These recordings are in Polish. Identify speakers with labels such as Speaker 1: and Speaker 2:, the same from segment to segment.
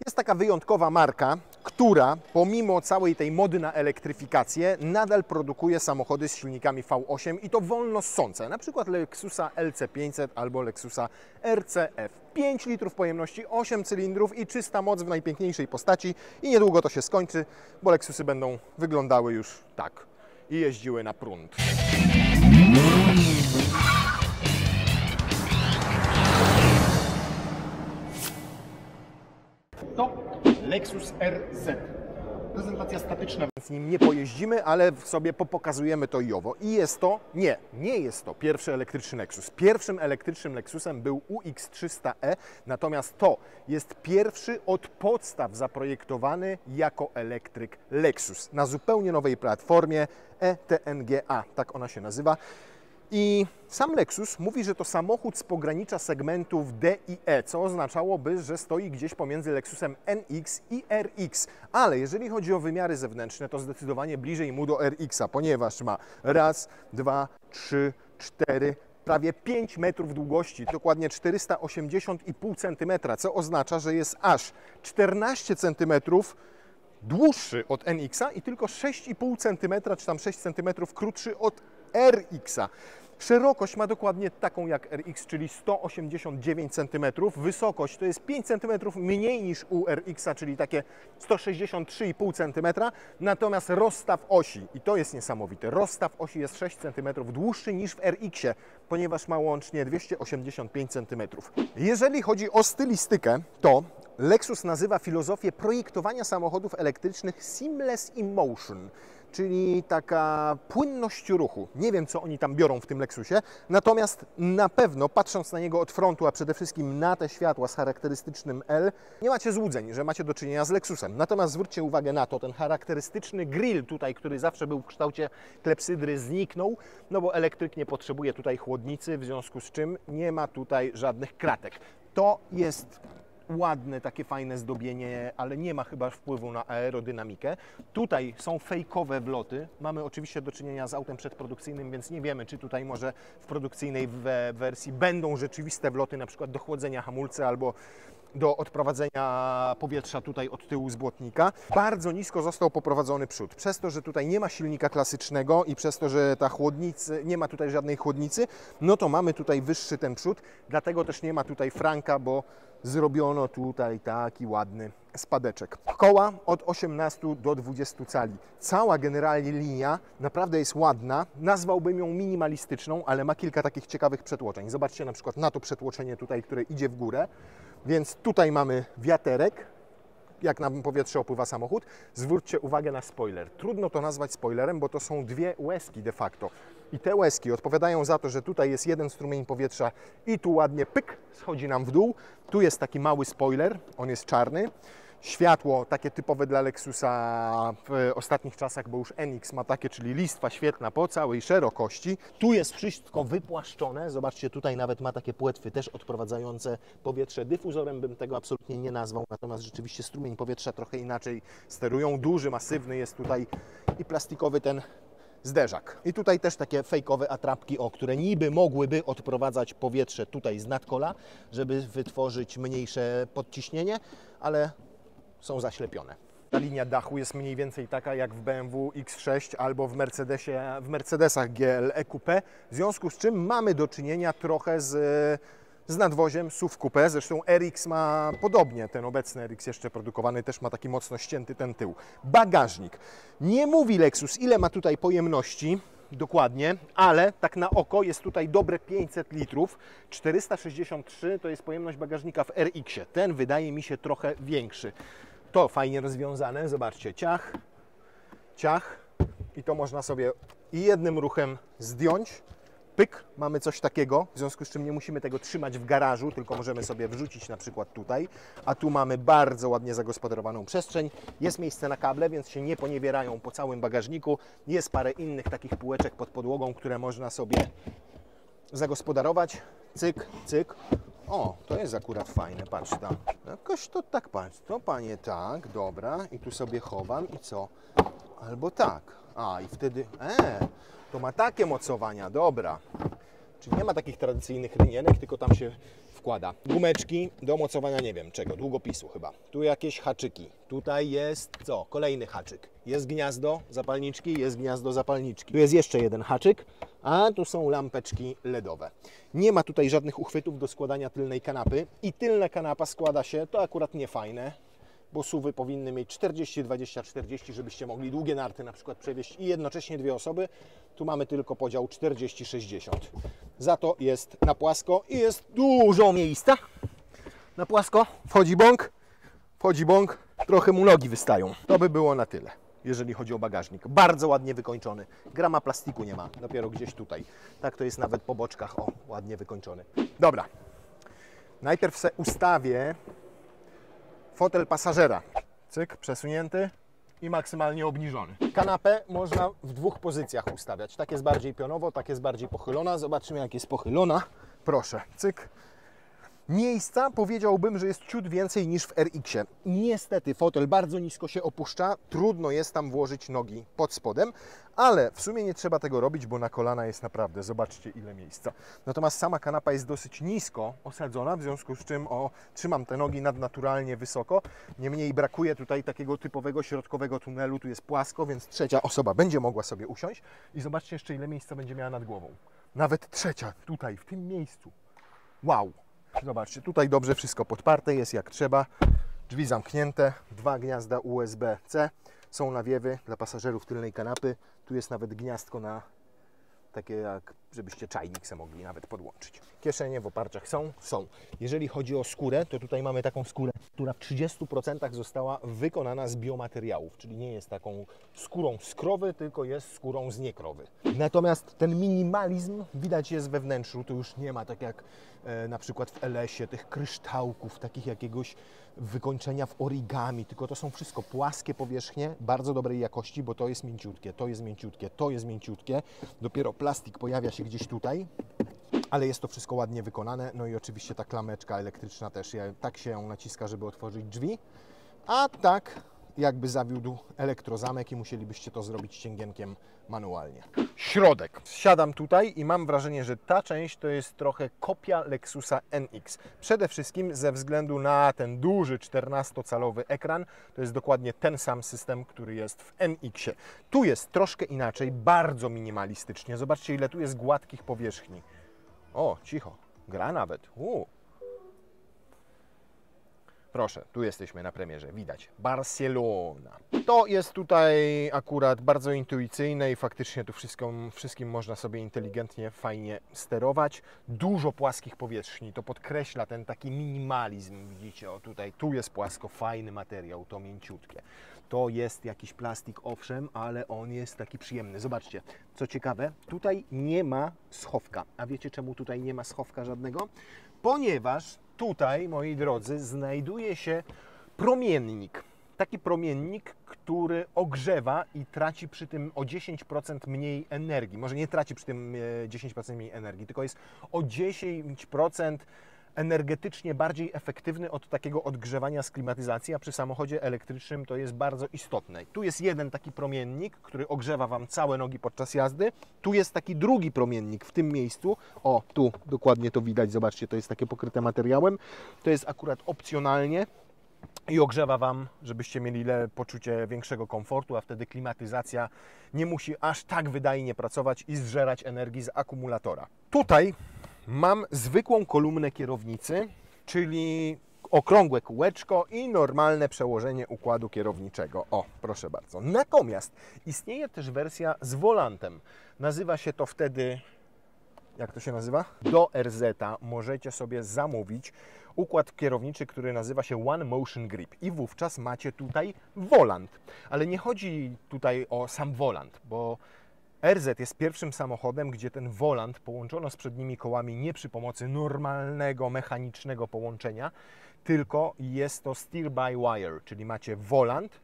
Speaker 1: Jest taka wyjątkowa marka, która pomimo całej tej mody na elektryfikację nadal produkuje samochody z silnikami V8 i to wolno ssące, na przykład Lexusa LC500 albo Lexusa RCF. 5 litrów pojemności, 8 cylindrów i czysta moc w najpiękniejszej postaci i niedługo to się skończy, bo Lexusy będą wyglądały już tak i jeździły na prąd. To Lexus RZ. Prezentacja statyczna, więc nim nie pojeździmy, ale sobie popokazujemy to i owo. I jest to, nie jest to pierwszy elektryczny Lexus. Pierwszym elektrycznym Lexusem był UX300e, natomiast to jest pierwszy od podstaw zaprojektowany jako elektryk Lexus na zupełnie nowej platformie ETNGA, tak ona się nazywa. I sam Lexus mówi, że to samochód z pogranicza segmentów D i E, co oznaczałoby, że stoi gdzieś pomiędzy Lexusem NX i RX. Ale jeżeli chodzi o wymiary zewnętrzne, to zdecydowanie bliżej mu do RX-a, ponieważ ma 1, 2, 3, 4, prawie 5 metrów długości, dokładnie 480,5 cm, co oznacza, że jest aż 14 cm dłuższy od NX-a i tylko 6,5 cm, czy tam 6 cm krótszy od RX-a. Szerokość ma dokładnie taką jak RX, czyli 189 cm. Wysokość to jest 5 cm mniej niż u RX-a, czyli takie 163,5 cm. Natomiast rozstaw osi, i to jest niesamowite, rozstaw osi jest 6 cm dłuższy niż w RX-ie, ponieważ ma łącznie 285 cm. Jeżeli chodzi o stylistykę, to Lexus nazywa filozofię projektowania samochodów elektrycznych Seamless Emotion, czyli taka płynność ruchu. Nie wiem, co oni tam biorą w tym Lexusie, natomiast na pewno, patrząc na niego od frontu, a przede wszystkim na te światła z charakterystycznym L, nie macie złudzeń, że macie do czynienia z Lexusem. Natomiast zwróćcie uwagę na to, ten charakterystyczny grill tutaj, który zawsze był w kształcie klepsydry, zniknął, no bo elektryk nie potrzebuje tutaj chłodnicy, w związku z czym nie ma tutaj żadnych kratek. To jest ładne, takie fajne zdobienie, ale nie ma chyba wpływu na aerodynamikę. Tutaj są fejkowe wloty. Mamy oczywiście do czynienia z autem przedprodukcyjnym, więc nie wiemy, czy tutaj może w produkcyjnej wersji będą rzeczywiste wloty, na przykład do chłodzenia hamulca albo do odprowadzenia powietrza tutaj od tyłu z błotnika. Bardzo nisko został poprowadzony przód. Przez to, że tutaj nie ma silnika klasycznego i przez to, że ta chłodnicy, nie ma tutaj żadnej chłodnicy, no to mamy tutaj wyższy ten przód, dlatego też nie ma tutaj franka, bo zrobiono tutaj taki ładny spadeczek. Koła od 18 do 20 cali. Cała generalnie linia naprawdę jest ładna. Nazwałbym ją minimalistyczną, ale ma kilka takich ciekawych przetłoczeń. Zobaczcie na przykład na to przetłoczenie tutaj, które idzie w górę. Więc tutaj mamy wiaterek, jak nam powietrze opływa samochód. Zwróćcie uwagę na spoiler. Trudno to nazwać spoilerem, bo to są dwie łezki de facto. I te łezki odpowiadają za to, że tutaj jest jeden strumień powietrza i tu ładnie pyk, schodzi nam w dół. Tu jest taki mały spoiler, on jest czarny. Światło takie typowe dla Lexusa w ostatnich czasach, bo już NX ma takie, czyli listwa świetlna po całej szerokości. Tu jest wszystko wypłaszczone. Zobaczcie, tutaj nawet ma takie płetwy też odprowadzające powietrze. Dyfuzorem bym tego absolutnie nie nazwał, natomiast rzeczywiście strumień powietrza trochę inaczej sterują. Duży, masywny jest tutaj i plastikowy ten zderzak. I tutaj też takie fejkowe atrapki, które niby mogłyby odprowadzać powietrze tutaj z nadkola, żeby wytworzyć mniejsze podciśnienie, ale są zaślepione. Ta linia dachu jest mniej więcej taka jak w BMW X6 albo w Mercedesach GLE Coupe, w związku z czym mamy do czynienia trochę z nadwoziem SUV Coupe. Zresztą RX ma podobnie, ten obecny RX jeszcze produkowany też ma taki mocno ścięty ten tył. Bagażnik. Nie mówi Lexus, ile ma tutaj pojemności dokładnie, ale tak na oko jest tutaj dobre 500 litrów. 463 to jest pojemność bagażnika w RX-ie. Ten wydaje mi się trochę większy. To fajnie rozwiązane, zobaczcie, ciach, ciach i to można sobie i jednym ruchem zdjąć. Pyk, mamy coś takiego, w związku z czym nie musimy tego trzymać w garażu, tylko możemy sobie wrzucić na przykład tutaj, a tu mamy bardzo ładnie zagospodarowaną przestrzeń, jest miejsce na kable, więc się nie poniewierają po całym bagażniku, jest parę innych takich półeczek pod podłogą, które można sobie zagospodarować, cyk, cyk. O, to jest akurat fajne, patrz tam, jakoś to tak, patrz, to panie tak, dobra, i tu sobie chowam i co, albo tak, a i wtedy, to ma takie mocowania, dobra. Czyli nie ma takich tradycyjnych rynienek, tylko tam się wkłada gumeczki do mocowania, nie wiem czego, długopisu chyba. Tu jakieś haczyki. Tutaj jest co? Kolejny haczyk. Jest gniazdo zapalniczki, jest gniazdo zapalniczki. Tu jest jeszcze jeden haczyk, a tu są lampeczki LEDowe. Nie ma tutaj żadnych uchwytów do składania tylnej kanapy i tylna kanapa składa się, to akurat nie fajne, bo SUV-y powinny mieć 40, 20, 40, żebyście mogli długie narty na przykład przewieźć i jednocześnie dwie osoby. Tu mamy tylko podział 40, 60. Za to jest na płasko i jest dużo miejsca. Na płasko wchodzi bąk, trochę mu nogi wystają. To by było na tyle, jeżeli chodzi o bagażnik. Bardzo ładnie wykończony. Grama plastiku nie ma, dopiero gdzieś tutaj. Tak to jest nawet po boczkach, o, ładnie wykończony. Dobra, najpierw se ustawię fotel pasażera. Cyk, przesunięty i maksymalnie obniżony. Kanapę można w dwóch pozycjach ustawiać. Tak jest bardziej pionowo, tak jest bardziej pochylona. Zobaczymy, jak jest pochylona. Proszę, cyk. Miejsca powiedziałbym, że jest ciut więcej niż w RX-ie. Niestety fotel bardzo nisko się opuszcza, trudno jest tam włożyć nogi pod spodem, ale w sumie nie trzeba tego robić, bo na kolana jest naprawdę, zobaczcie ile miejsca. Natomiast sama kanapa jest dosyć nisko osadzona, w związku z czym trzymam te nogi nadnaturalnie wysoko. Niemniej brakuje tutaj takiego typowego środkowego tunelu, tu jest płasko, więc trzecia osoba będzie mogła sobie usiąść i zobaczcie jeszcze ile miejsca będzie miała nad głową. Nawet trzecia tutaj, w tym miejscu. Wow! Zobaczcie, tutaj dobrze wszystko podparte jest jak trzeba. Drzwi zamknięte, dwa gniazda USB-C. Są nawiewy dla pasażerów tylnej kanapy. Tu jest nawet gniazdko na takie jak, żebyście czajnik se mogli nawet podłączyć. Kieszenie w oparciach są. Jeżeli chodzi o skórę, to tutaj mamy taką skórę, która w 30% została wykonana z biomateriałów, czyli nie jest taką skórą z krowy, tylko jest skórą z niekrowy. Natomiast ten minimalizm widać jest we wnętrzu, tu już nie ma tak jak na przykład w LS-ie tych kryształków, takich jakiegoś wykończenia w origami, tylko to są wszystko płaskie powierzchnie, bardzo dobrej jakości, bo to jest mięciutkie, to jest mięciutkie, to jest mięciutkie. Dopiero plastik pojawia się gdzieś tutaj, ale jest to wszystko ładnie wykonane. No i oczywiście ta klameczka elektryczna też, tak się ją naciska, żeby otworzyć drzwi, a tak jakby zawiódł elektrozamek i musielibyście to zrobić ścięgienkiem manualnie. Środek. Siadam tutaj i mam wrażenie, że ta część to jest trochę kopia Lexusa NX. Przede wszystkim ze względu na ten duży 14-calowy ekran. To jest dokładnie ten sam system, który jest w NX-ie. Tu jest troszkę inaczej, bardzo minimalistycznie. Zobaczcie, ile tu jest gładkich powierzchni. O, cicho. Gra nawet. Proszę, tu jesteśmy na premierze, widać. Barcelona. To jest tutaj akurat bardzo intuicyjne i faktycznie tu wszystkim można sobie inteligentnie, fajnie sterować. Dużo płaskich powierzchni, to podkreśla ten taki minimalizm, widzicie, o tutaj, tu jest płasko, fajny materiał, to mięciutkie. To jest jakiś plastik, owszem, ale on jest taki przyjemny. Zobaczcie, co ciekawe, tutaj nie ma schowka. A wiecie, czemu tutaj nie ma schowka żadnego? Ponieważ tutaj, moi drodzy, znajduje się promiennik. Taki promiennik, który ogrzewa i traci przy tym o 10% mniej energii. Może nie traci przy tym 10% mniej energii, tylko jest o 10% energetycznie bardziej efektywny od takiego odgrzewania z klimatyzacji, a przy samochodzie elektrycznym to jest bardzo istotne. Tu jest jeden taki promiennik, który ogrzewa Wam całe nogi podczas jazdy. Tu jest taki drugi promiennik w tym miejscu. O, tu dokładnie to widać, zobaczcie, to jest takie pokryte materiałem. To jest akurat opcjonalnie i ogrzewa Wam, żebyście mieli poczucie większego komfortu, a wtedy klimatyzacja nie musi aż tak wydajnie pracować i zżerać energii z akumulatora. Tutaj mam zwykłą kolumnę kierownicy, czyli okrągłe kółeczko i normalne przełożenie układu kierowniczego. O, proszę bardzo. Natomiast istnieje też wersja z wolantem. Nazywa się to wtedy, jak to się nazywa? Do RZ-a możecie sobie zamówić układ kierowniczy, który nazywa się One Motion Grip i wówczas macie tutaj wolant. Ale nie chodzi tutaj o sam wolant, bo RZ jest pierwszym samochodem, gdzie ten wolant połączono z przednimi kołami nie przy pomocy normalnego, mechanicznego połączenia, tylko jest to steer by wire, czyli macie wolant.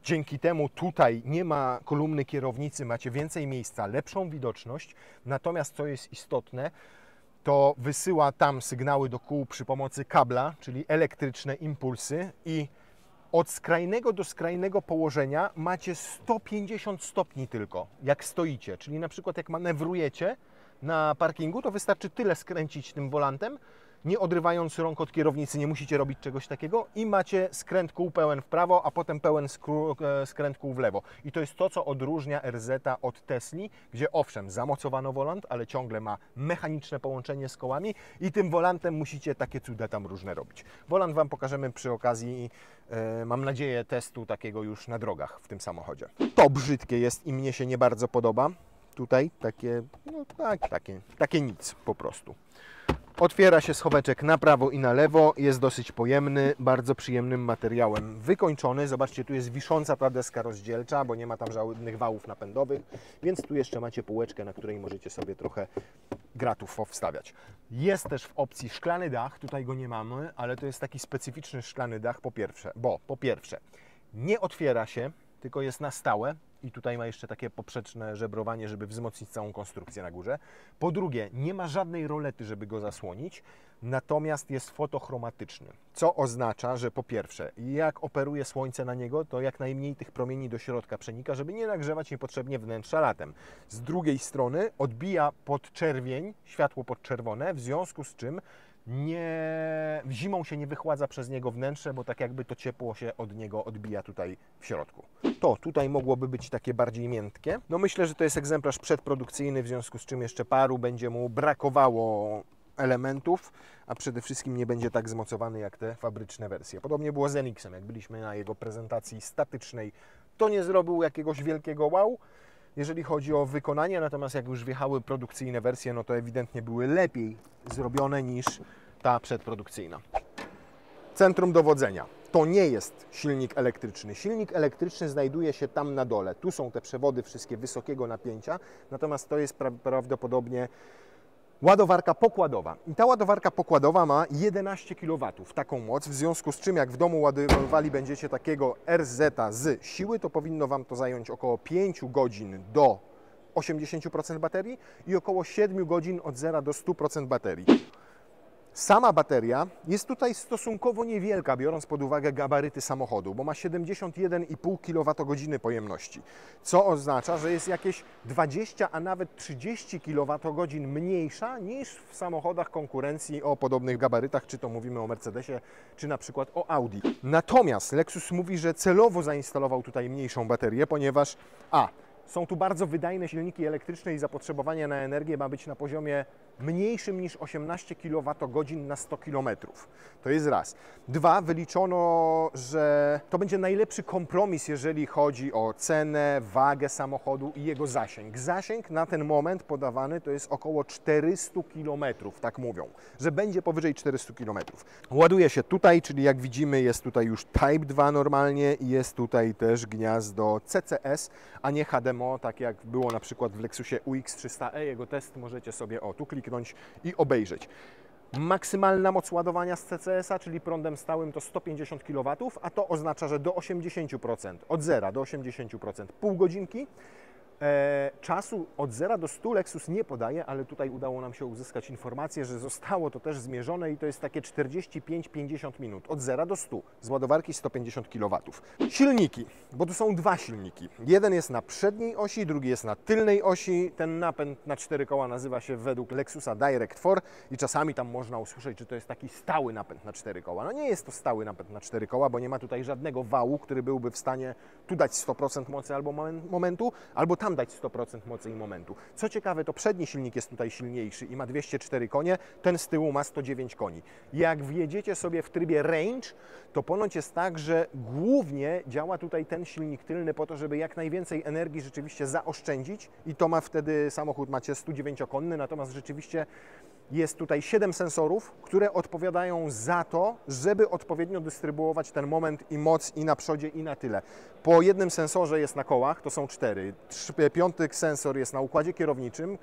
Speaker 1: Dzięki temu tutaj nie ma kolumny kierownicy, macie więcej miejsca, lepszą widoczność. Natomiast co jest istotne, to wysyła tam sygnały do kół przy pomocy kabla, czyli elektryczne impulsy i od skrajnego do skrajnego położenia macie 150 stopni tylko, jak stoicie. Czyli na przykład jak manewrujecie, na parkingu, to wystarczy tyle skręcić tym wolantem, nie odrywając rąk od kierownicy, nie musicie robić czegoś takiego i macie skręt kół pełen w prawo, a potem pełen skręt kół w lewo. I to jest to, co odróżnia RZ od Tesli, gdzie owszem, zamocowano wolant, ale ciągle ma mechaniczne połączenie z kołami i tym wolantem musicie takie cuda tam różne robić. Wolant Wam pokażemy przy okazji, mam nadzieję, testu takiego już na drogach w tym samochodzie. To brzydkie jest i mnie się nie bardzo podoba. Tutaj takie, no tak, takie nic po prostu. Otwiera się schoweczek na prawo i na lewo, jest dosyć pojemny, bardzo przyjemnym materiałem wykończony. Zobaczcie, tu jest wisząca ta deska rozdzielcza, bo nie ma tam żadnych wałów napędowych, więc tu jeszcze macie półeczkę, na której możecie sobie trochę gratów powstawiać. Jest też w opcji szklany dach, tutaj go nie mamy, ale to jest taki specyficzny szklany dach po pierwsze nie otwiera się, tylko jest na stałe. I tutaj ma jeszcze takie poprzeczne żebrowanie, żeby wzmocnić całą konstrukcję na górze. Po drugie, nie ma żadnej rolety, żeby go zasłonić, natomiast jest fotochromatyczny, co oznacza, że po pierwsze, jak operuje słońce na niego, to jak najmniej tych promieni do środka przenika, żeby nie nagrzewać niepotrzebnie wnętrza latem. Z drugiej strony odbija podczerwień, światło podczerwone, w związku z czym zimą się nie wychładza przez niego wnętrze, bo tak jakby to ciepło się od niego odbija tutaj w środku. To tutaj mogłoby być takie bardziej miętkie. No myślę, że to jest egzemplarz przedprodukcyjny, w związku z czym jeszcze paru będzie mu brakowało elementów, a przede wszystkim nie będzie tak zmocowany jak te fabryczne wersje. Podobnie było z NX-em, jak byliśmy na jego prezentacji statycznej, to nie zrobił jakiegoś wielkiego wow, jeżeli chodzi o wykonanie, natomiast jak już wjechały produkcyjne wersje, no to ewidentnie były lepiej zrobione niż ta przedprodukcyjna. Centrum dowodzenia. To nie jest silnik elektryczny. Silnik elektryczny znajduje się tam na dole. Tu są te przewody wszystkie wysokiego napięcia, natomiast to jest prawdopodobnie ładowarka pokładowa. I ta ładowarka pokładowa ma 11 kW, taką moc, w związku z czym jak w domu ładowali będziecie takiego RZ z siły, to powinno Wam to zająć około 5 godzin do 80% baterii i około 7 godzin od 0 do 100% baterii. Sama bateria jest tutaj stosunkowo niewielka, biorąc pod uwagę gabaryty samochodu, bo ma 71,5 kWh pojemności, co oznacza, że jest jakieś 20, a nawet 30 kWh mniejsza niż w samochodach konkurencji o podobnych gabarytach, czy to mówimy o Mercedesie, czy na przykład o Audi. Natomiast Lexus mówi, że celowo zainstalował tutaj mniejszą baterię, ponieważ są tu bardzo wydajne silniki elektryczne i zapotrzebowanie na energię ma być na poziomie mniejszym niż 18 kWh na 100 km. To jest raz. Dwa, wyliczono, że to będzie najlepszy kompromis, jeżeli chodzi o cenę, wagę samochodu i jego zasięg. Zasięg na ten moment podawany to jest około 400 km, tak mówią, że będzie powyżej 400 km. Ładuje się tutaj, czyli jak widzimy jest tutaj już Type 2 normalnie i jest tutaj też gniazdo CCS, a nie HDMI, tak jak było na przykład w Lexusie UX300e. Jego test możecie sobie tu kliknąć i obejrzeć. Maksymalna moc ładowania z CCS-a, czyli prądem stałym, to 150 kW, a to oznacza, że do 80%, od 0 do 80%, pół godzinki. Czasu od 0 do 100 Lexus nie podaje, ale tutaj udało nam się uzyskać informację, że zostało to też zmierzone i to jest takie 45-50 minut, od 0 do 100, z ładowarki 150 kW. Silniki, bo tu są dwa silniki. Jeden jest na przedniej osi, drugi jest na tylnej osi. Ten napęd na 4 koła nazywa się według Lexusa Direct 4 i czasami tam można usłyszeć, że to jest taki stały napęd na 4 koła. No nie jest to stały napęd na 4 koła, bo nie ma tutaj żadnego wału, który byłby w stanie tu dać 100% mocy albo momentu, albo tam dać 100% mocy i momentu. Co ciekawe, to przedni silnik jest tutaj silniejszy i ma 204 konie, ten z tyłu ma 109 koni. Jak wjedziecie sobie w trybie range, to ponoć jest tak, że głównie działa tutaj ten silnik tylny po to, żeby jak najwięcej energii rzeczywiście zaoszczędzić i to ma wtedy samochód, macie 109-konny, natomiast rzeczywiście jest tutaj 7 sensorów, które odpowiadają za to, żeby odpowiednio dystrybuować ten moment i moc i na przodzie, i na tyle. Po jednym sensorze jest na kołach, to są 4. Piąty sensor jest na układzie kierowniczym,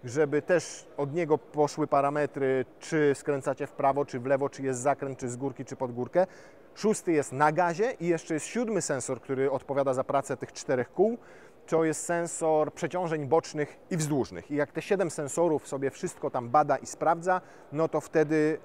Speaker 1: żeby też od niego poszły parametry, czy skręcacie w prawo, czy w lewo, czy jest zakręt, czy z górki, czy pod górkę. 6 jest na gazie i jeszcze jest 7 sensor, który odpowiada za pracę tych 4 kół. To jest sensor przeciążeń bocznych i wzdłużnych. I jak te 7 sensorów sobie wszystko tam bada i sprawdza, no to wtedy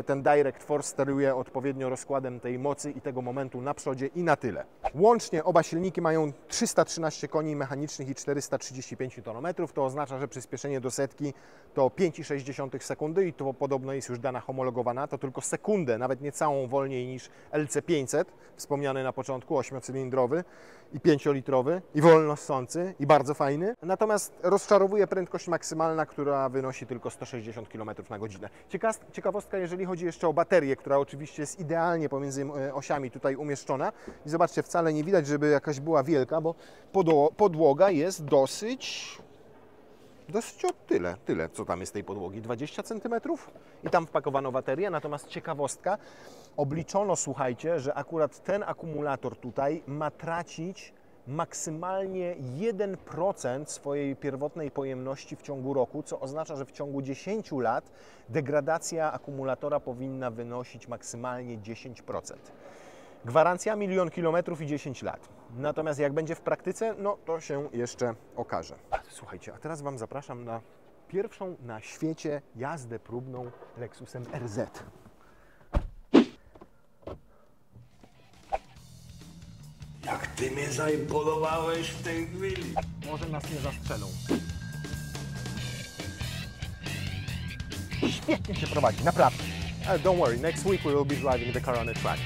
Speaker 1: ten Direct Force steruje odpowiednio rozkładem tej mocy i tego momentu na przodzie i na tyle. Łącznie oba silniki mają 313 koni mechanicznych i 435 Nm. To oznacza, że przyspieszenie do setki to 5,6 sekundy i to podobno jest już dana homologowana. To tylko sekundę, nawet nie całą wolniej niż LC500, wspomniany na początku, 8-cylindrowy i 5-litrowy i wolno ssący i bardzo fajny. Natomiast rozczarowuje prędkość maksymalna, która wynosi tylko 160 km na godzinę. Ciekawostka, jeżeli chodzi jeszcze o baterię, która oczywiście jest idealnie pomiędzy osiami tutaj umieszczona. I zobaczcie, wcale nie widać, żeby jakaś była wielka, bo podłoga jest dosyć o tyle, co tam jest tej podłogi, 20 cm i tam wpakowano baterię. Natomiast ciekawostka, obliczono, słuchajcie, że akurat ten akumulator tutaj ma tracić maksymalnie 1% swojej pierwotnej pojemności w ciągu roku, co oznacza, że w ciągu 10 lat degradacja akumulatora powinna wynosić maksymalnie 10%. Gwarancja 1 000 000 kilometrów i 10 lat. Natomiast jak będzie w praktyce, no to się jeszcze okaże. Słuchajcie, a teraz Wam zapraszam na pierwszą na świecie jazdę próbną Lexusem RZ.
Speaker 2: Jak ty mnie zaimponowałeś w tej chwili.
Speaker 1: Może nas nie zastrzelą. Świetnie się prowadzi, naprawdę. Don't worry, next week we will be driving the car on a track.